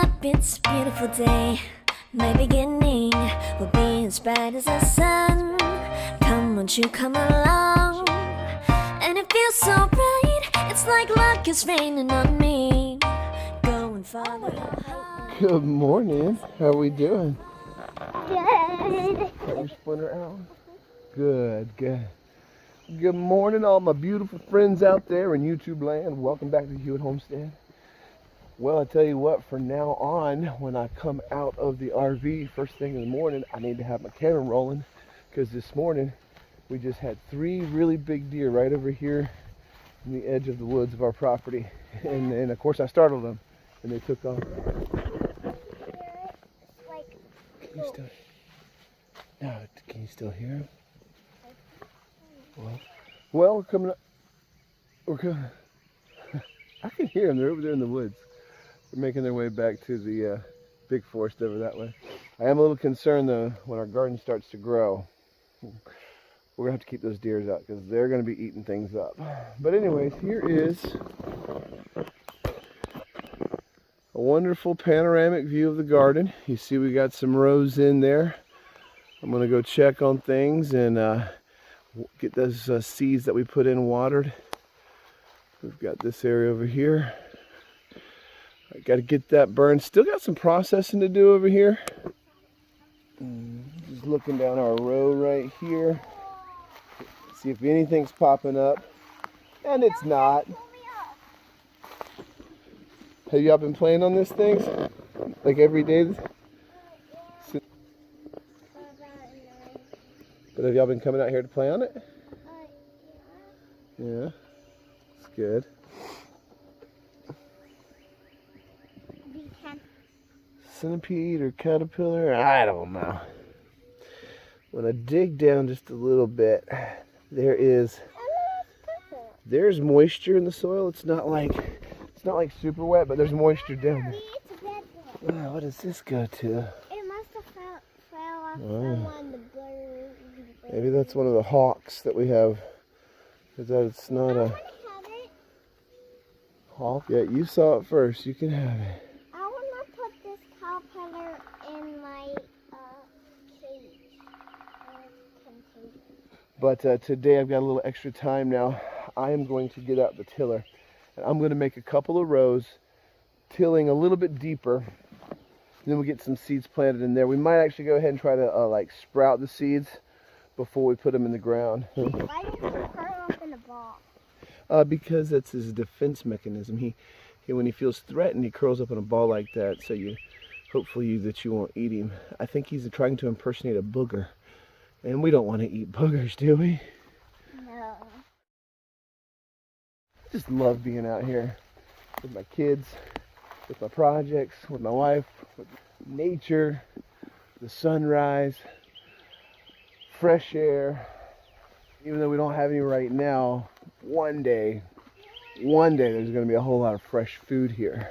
up, it's a beautiful day. My beginning will be as bright as the sun. Come, won't you come along? And it feels so bright, it's like luck is raining on me. Go and follow your heart. Good morning. How are we doing? Good. Got your splinter out? Good. Good morning, all my beautiful friends out there in YouTube land. Welcome back to you at Homestead. Well, I tell you what, from now on, when I come out of the RV first thing in the morning, I need to have my camera rolling, because this morning we just had 3 really big deer right over here in the edge of the woods of our property. And of course I startled them and they took off. Can you still hear them? Well, we're coming up. I can hear them. They're over there in the woods. They're making their way back to the big forest over that way. I am a little concerned though when our garden starts to grow. We're gonna have to keep those deers out because they're gonna be eating things up. But anyways, here is a wonderful panoramic view of the garden. You see we got some rows in there. I'm gonna go check on things and get those seeds that we put in watered. We've got this area over here. I got to get that burned. Still got some processing to do over here. Just looking down our row right here. See if anything's popping up. And it's not. Have y'all been playing on these things? Like every day? But have y'all been coming out here to play on it? Yeah. It's good. Centipede or caterpillar? I don't know. When I dig down just a little bit, there's moisture in the soil. It's not like super wet, but there's moisture down there. Oh, what does this go to? It must have fell off someone the blue. Maybe that's one of the hawks that we have. It's not a hawk. Yeah, you saw it first. You can have it. I want to put this caterpillar in my cage. But today I've got a little extra time now. I am going to get out the tiller. And I'm going to make a couple of rows, tilling a little bit deeper. Then we'll get some seeds planted in there. We might actually go ahead and try to like sprout the seeds before we put them in the ground. Why did you curl up in a ball? Because that's his defense mechanism. He when he feels threatened, he curls up in a ball like that. So hopefully you won't eat him. I think he's trying to impersonate a booger, and we don't want to eat boogers, do we? No. I just love being out here with my kids, with my projects, with my wife, with nature, the sunrise, fresh air. Even though we don't have any right now, one day there's going to be a whole lot of fresh food here.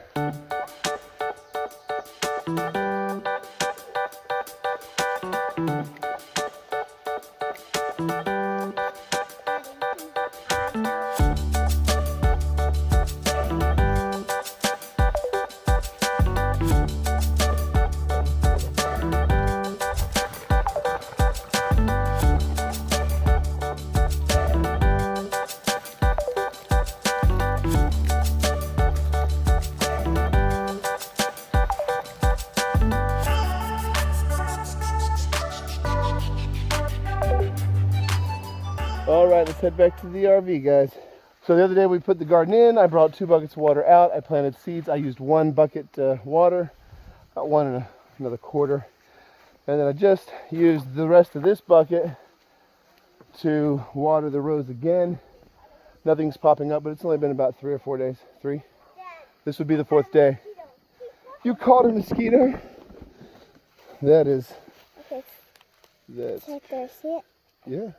Alright, let's head back to the RV, guys. So the other day we put the garden in. I brought 2 buckets of water out. I planted seeds. I used 1 bucket water, about 1 and another quarter. And then I just used the rest of this bucket to water the rows again. Nothing's popping up, but it's only been about 3 or 4 days. 3? This would be the 4th day. You caught a mosquito? That is... Okay. That's... Check this, see it? Yeah.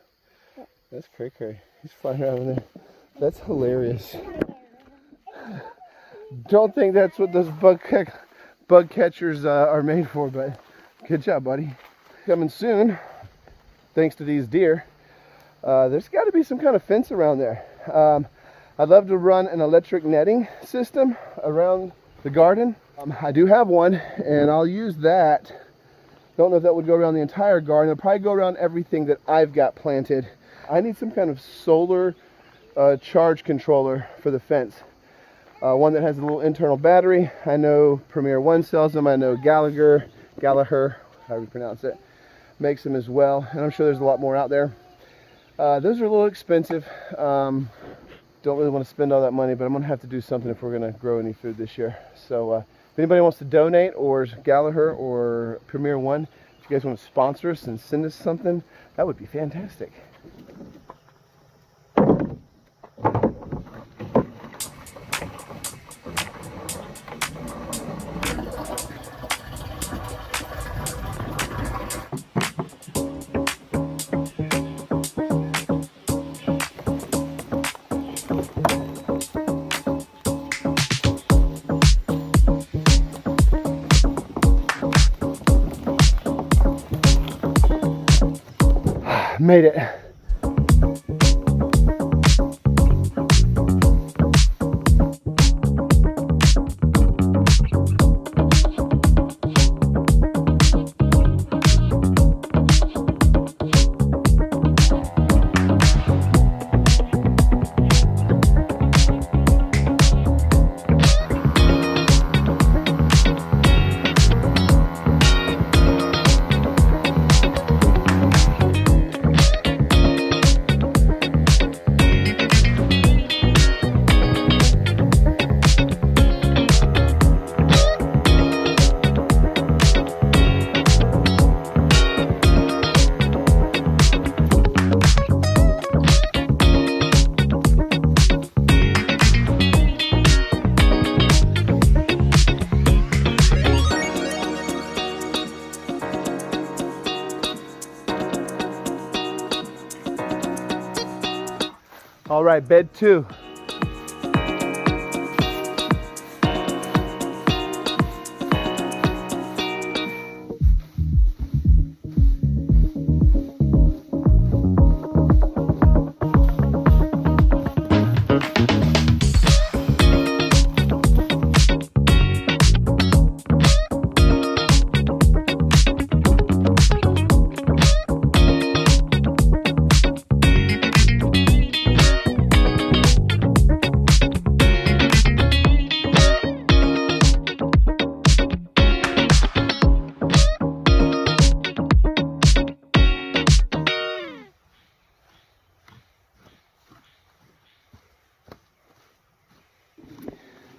That's cray-cray. He's flying around in there. That's hilarious. Don't think that's what those bug catchers are made for, but good job, buddy. Coming soon, thanks to these deer, there's got to be some kind of fence around there. I'd love to run an electric netting system around the garden I do have one, and I'll use that. Don't know if that would go around the entire garden. It'll probably go around everything that I've got planted. I need some kind of solar charge controller for the fence. One that has a little internal battery. I know Premier One sells them. I know Gallagher, however you pronounce it, makes them as well. And I'm sure there's a lot more out there. Those are a little expensive. Don't really want to spend all that money, but I'm going to have to do something if we're going to grow any food this year. So if anybody wants to donate, or Gallagher or Premier One, if you guys want to sponsor us and send us something, that would be fantastic. Made it. All right, bed 2.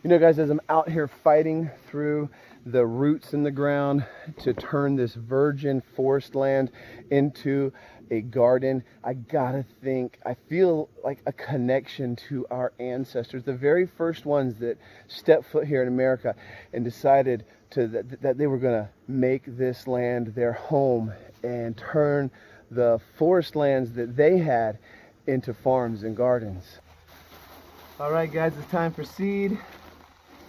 You know, guys, as I'm out here fighting through the roots in the ground to turn this virgin forest land into a garden, I gotta think, I feel like a connection to our ancestors, the very first ones that stepped foot here in America and decided that they were gonna make this land their home and turn the forest lands that they had into farms and gardens. All right, guys, it's time for seed.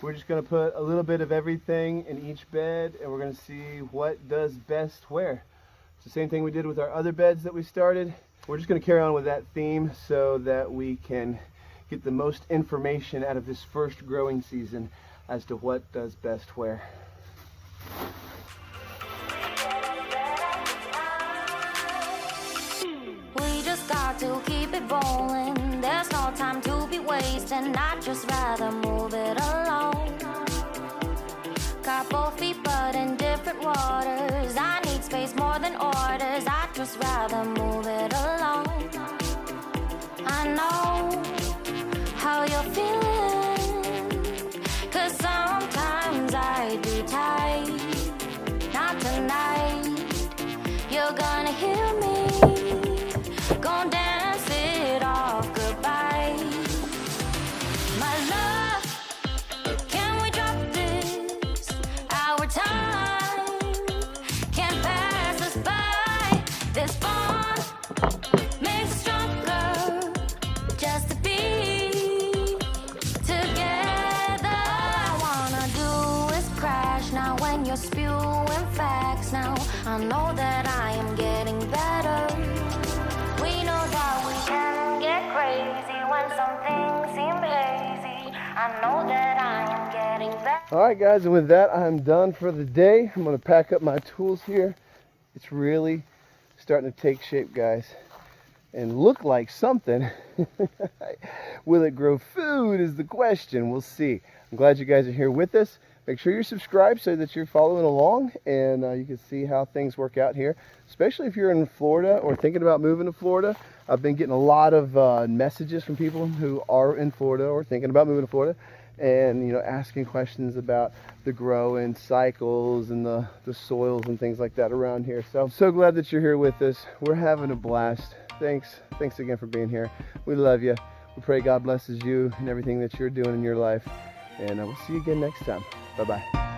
We're just going to put a little bit of everything in each bed, and we're going to see what does best where. It's the same thing we did with our other beds that we started. We're just going to carry on with that theme so that we can get the most information out of this first growing season as to what does best where. We just got to keep it rolling. There's no time to be wasting. I'd just rather move it along. Couple feet but in different waters. I need space more than orders. I'd just rather move it along. I know how you're feeling, 'cause sometimes I do tight. Not tonight. You're gonna hear me. Gonna dance it off goodbye. My love, can we drop this? Our time can't pass us by. This bond makes us stronger just to be together. All I wanna do is crash now when you're spewing facts now. I know that I am getting better. We know that we can get crazy when some things seem hazy. I know that I am getting means that. All right, guys, and with that, I'm done for the day. I'm going to pack up my tools here. It's really starting to take shape, guys, and look like something. Will it grow food is the question. We'll see. I'm glad you guys are here with us. Make sure you're subscribed so that you're following along and you can see how things work out here, especially if you're in Florida or thinking about moving to Florida. I've been getting a lot of messages from people who are in Florida or thinking about moving to Florida, and asking questions about the growing cycles and the soils and things like that around here. So I'm so glad that you're here with us. We're having a blast. Thanks again for being here. We love you. We pray God blesses you and everything that you're doing in your life, and we'll see you again next time. Bye-bye.